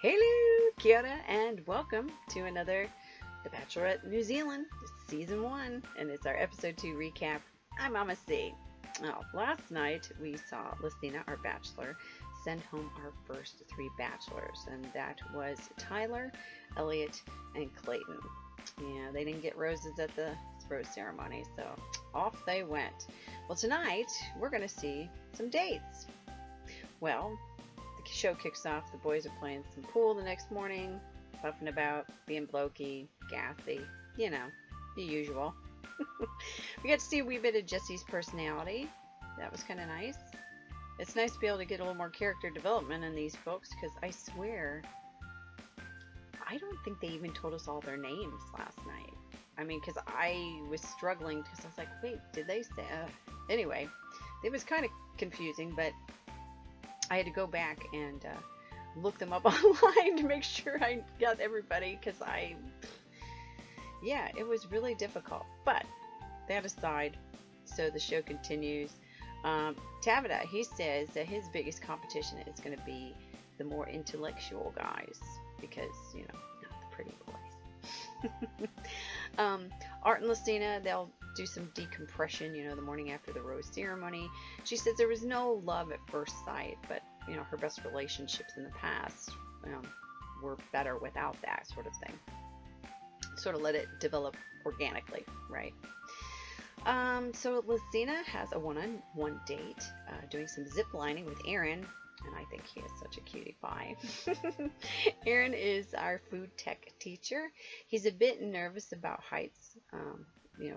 Hello, kia ora, and welcome to another The Bachelorette New Zealand Season 1, and it's our Episode 2 recap. I'm Mama C. Now, last night we saw Lesina, our bachelor, send home our first 3 bachelors, and that was Tyler, Elliot, and Clayton. Yeah, they didn't get roses at the rose ceremony, so off they went. Well, tonight we're going to see some dates. Well, the show kicks off. The boys are playing some pool the next morning, puffing about, being blokey, gassy, the usual. We got to see a wee bit of Jesse's personality. That was kind of nice. It's nice to be able to get a little more character development in these folks, because I swear, I don't think they even told us all their names last night. I mean, because I was struggling, because I was like, wait, did they say? Anyway, it was kind of confusing, but I had to go back and look them up online to make sure I got everybody, because it was really difficult. But that aside, so the show continues. Tabitha, he says that his biggest competition is going to be the more intellectual guys, because, not the pretty boys. Art and Lesina, they'll do some decompression, the morning after the rose ceremony. She says there was no love at first sight, but, her best relationships in the past were better without that sort of thing. Sort of let it develop organically, right? So Lesina has a one-on-one date, doing some zip lining with Aaron, and I think he is such a cutie pie. Aaron is our food tech teacher. He's a bit nervous about heights,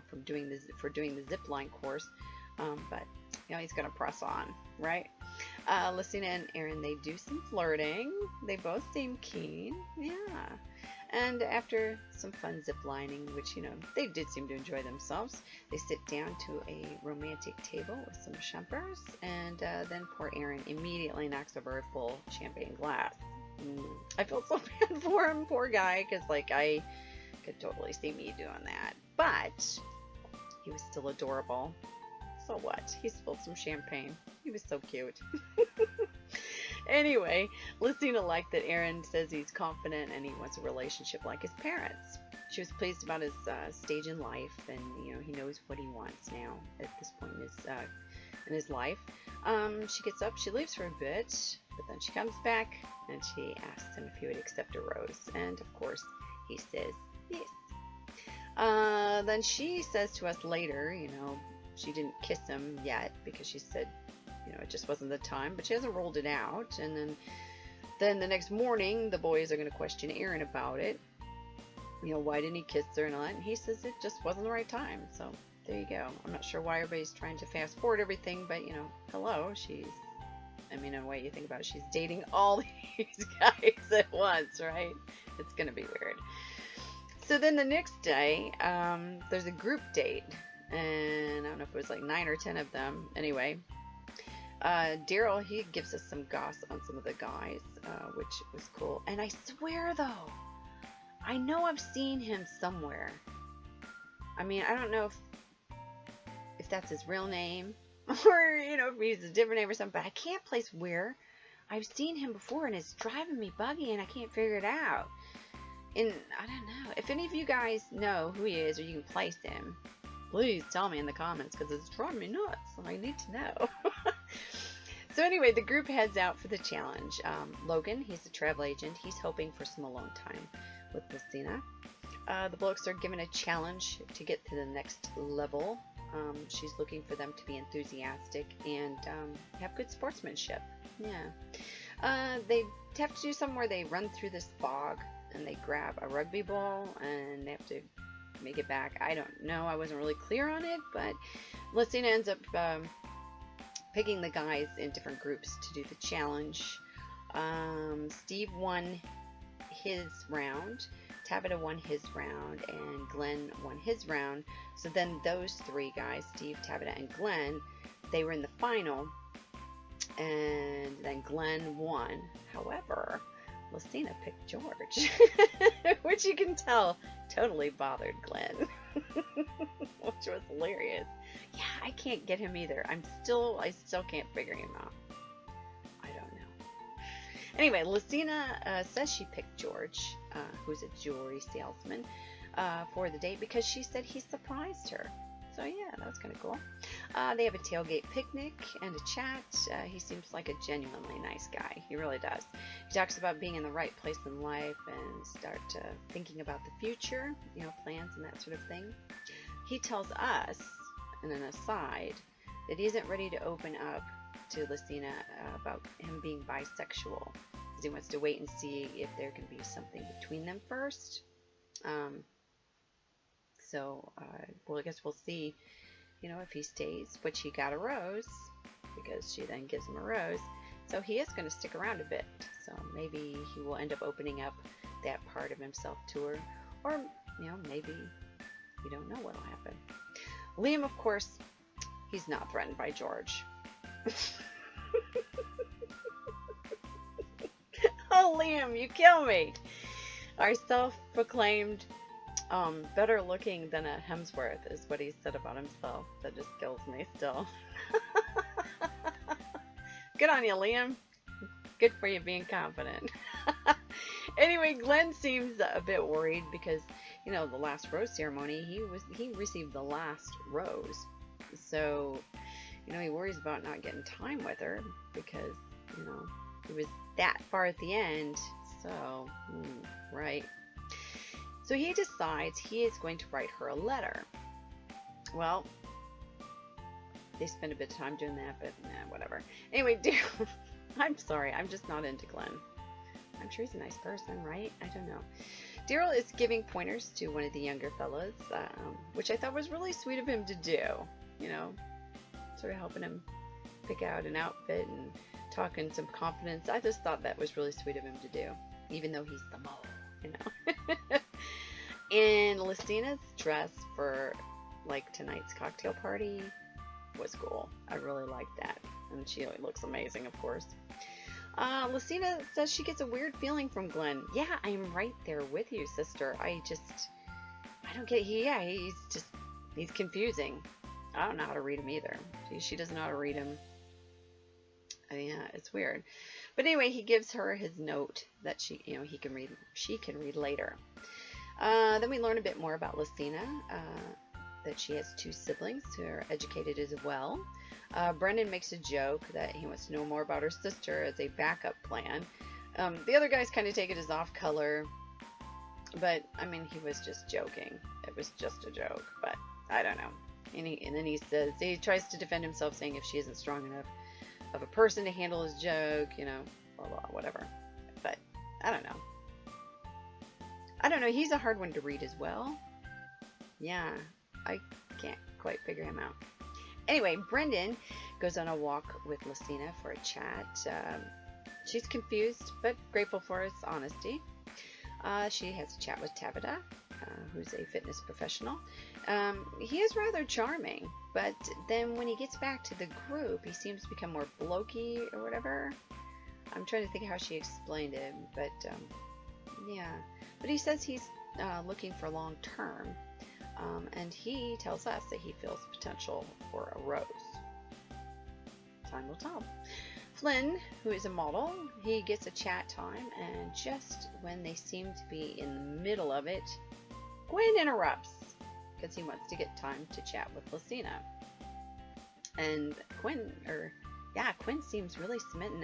from doing the zip line course, but he's gonna press on, right? Lesina and Aaron, they do some flirting. They both seem keen, yeah. And after some fun zip lining, which, they did seem to enjoy themselves, they sit down to a romantic table with some champers, and then poor Aaron immediately knocks over a full champagne glass. I felt so bad for him, poor guy, because, I could totally see me doing that. But he was still adorable. So what? He spilled some champagne. He was so cute. Anyway, Lesina liked that Aaron says he's confident and he wants a relationship like his parents. She was pleased about his stage in life, and he knows what he wants now at this point in his life. She gets up, she leaves for a bit, but then she comes back and she asks him if he would accept a rose, and of course he says yes. Then she says to us later, she didn't kiss him yet because she said, it just wasn't the time, but she hasn't rolled it out. And then the next morning, the boys are going to question Aaron about it. Why didn't he kiss her and all that? And he says it just wasn't the right time. So there you go. I'm not sure why everybody's trying to fast forward everything, but hello, in a way you think about it, she's dating all these guys at once, right? It's going to be weird. So then the next day, there's a group date, and I don't know if it was 9 or 10 of them. Anyway, Daryl, he gives us some gossip on some of the guys, which was cool. And I swear, though, I know I've seen him somewhere. I don't know if that's his real name, or, if he's a different name or something, but I can't place where I've seen him before, and it's driving me buggy, and I can't figure it out. And I don't know. If any of you guys know who he is, or you can place him, please tell me in the comments, because it's driving me nuts, and I need to know. So anyway, the group heads out for the challenge. Logan, he's a travel agent. He's hoping for some alone time with Lesina. The blokes are given a challenge to get to the next level. She's looking for them to be enthusiastic and have good sportsmanship. Yeah. They have to do something where they run through this fog and they grab a rugby ball and they have to make it back. I don't know. I wasn't really clear on it, but Lesina ends up picking the guys in different groups to do the challenge. Steve won his round, Tabitha won his round, and Glenn won his round. So then those 3 guys, Steve, Tabitha, and Glenn, they were in the final, and then Glenn won. However, Lesina picked George, which you can tell totally bothered Glenn, which was hilarious. Yeah, I can't get him either. I still can't figure him out. I don't know. Anyway, Lesina says she picked George, who's a jewelry salesman, for the date because she said he surprised her. So yeah, that was kind of cool. They have a tailgate picnic and a chat. He seems like a genuinely nice guy. He really does. He talks about being in the right place in life and start thinking about the future, plans and that sort of thing. He tells us, in an aside, that he isn't ready to open up to Lesina about him being bisexual. Because he wants to wait and see if there can be something between them first. Well, I guess we'll see, if he stays, which he got a rose, because she then gives him a rose. So he is going to stick around a bit. So maybe he will end up opening up that part of himself to her. Or, maybe you don't know what'll happen. Liam, of course, he's not threatened by George. Oh, Liam, you kill me. Our self-proclaimed better looking than a Hemsworth is what he said about himself. That just kills me still. Good on you, Liam. Good for you being confident. Anyway, Glenn seems a bit worried because, the last rose ceremony, he received the last rose. So, he worries about not getting time with her because, he was that far at the end. So, right. So he decides he is going to write her a letter. Well, they spend a bit of time doing that, but whatever. Anyway, I'm sorry, I'm just not into Glenn. I'm sure he's a nice person, right? I don't know. Daryl is giving pointers to one of the younger fellas, which I thought was really sweet of him to do. Sort of helping him pick out an outfit and talking some confidence. I just thought that was really sweet of him to do, even though he's the mole, And Lesina's dress for tonight's cocktail party was cool. I really liked that, and she looks amazing, of course. Lesina says she gets a weird feeling from Glenn. Yeah, I'm right there with you, sister. I don't get it. He's confusing. I don't know how to read him either. She doesn't know how to read him. Yeah, it's weird. But anyway, he gives her his note that she can read later. Then we learn a bit more about Lesina, that she has 2 siblings who are educated as well. Brendan makes a joke that he wants to know more about her sister as a backup plan. The other guys kind of take it as off color, but he was just joking. It was just a joke, but I don't know. And then he tries to defend himself, saying if she isn't strong enough of a person to handle his joke, blah, blah, whatever. But I don't know. He's a hard one to read as well. Yeah, I can't quite figure him out. Anyway, Brendan goes on a walk with Lesina for a chat. She's confused, but grateful for his honesty. She has a chat with Tabitha, who's a fitness professional. He is rather charming, but then when he gets back to the group, he seems to become more blokey or whatever. I'm trying to think how she explained it, but yeah. But he says he's looking for long term, and he tells us that he feels potential for a rose. Time will tell. Flynn, who is a model, he gets a chat time, and just when they seem to be in the middle of it, Gwen interrupts because he wants to get time to chat with Lesina. And Quinn seems really smitten,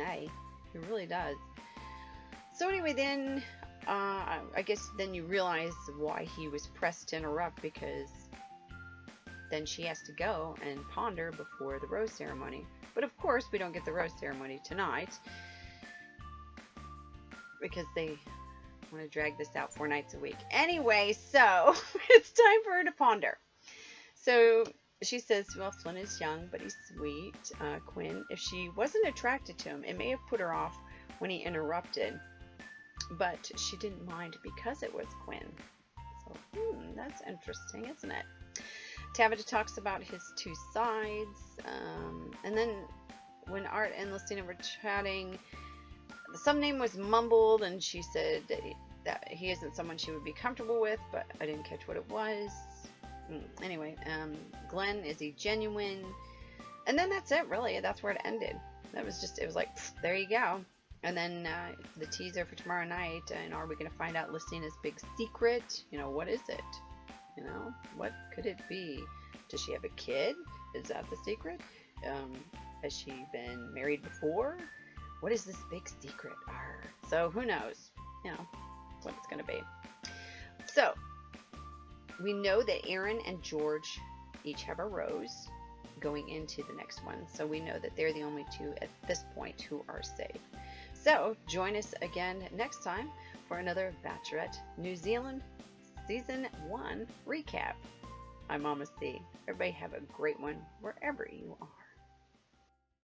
He really does. So anyway, then I guess then you realize why he was pressed to interrupt, because then she has to go and ponder before the rose ceremony. But of course, we don't get the rose ceremony tonight because they want to drag this out 4 nights a week. Anyway, so it's time for her to ponder. So she says, well, Flynn is young, but he's sweet. Quinn, if she wasn't attracted to him, it may have put her off when he interrupted, but she didn't mind because it was Quinn. So, that's interesting, isn't it? Tabitha talks about his 2 sides, and then when Art and Lesina were chatting, some name was mumbled, and she said that he isn't someone she would be comfortable with, but I didn't catch what it was. Anyway, Glenn, is he genuine? And then that's it, really. That's where it ended. It was like, there you go. And then the teaser for tomorrow night, and are we going to find out Lesina's big secret? What is it? What could it be? Does she have a kid? Is that the secret? Has she been married before? What is this big secret? So who knows? What it's going to be. So we know that Aaron and George each have a rose going into the next one. So we know that they're the only two at this point who are safe. So join us again next time for another Bachelorette New Zealand Season 1 recap. I'm Mama C. Everybody have a great one wherever you are.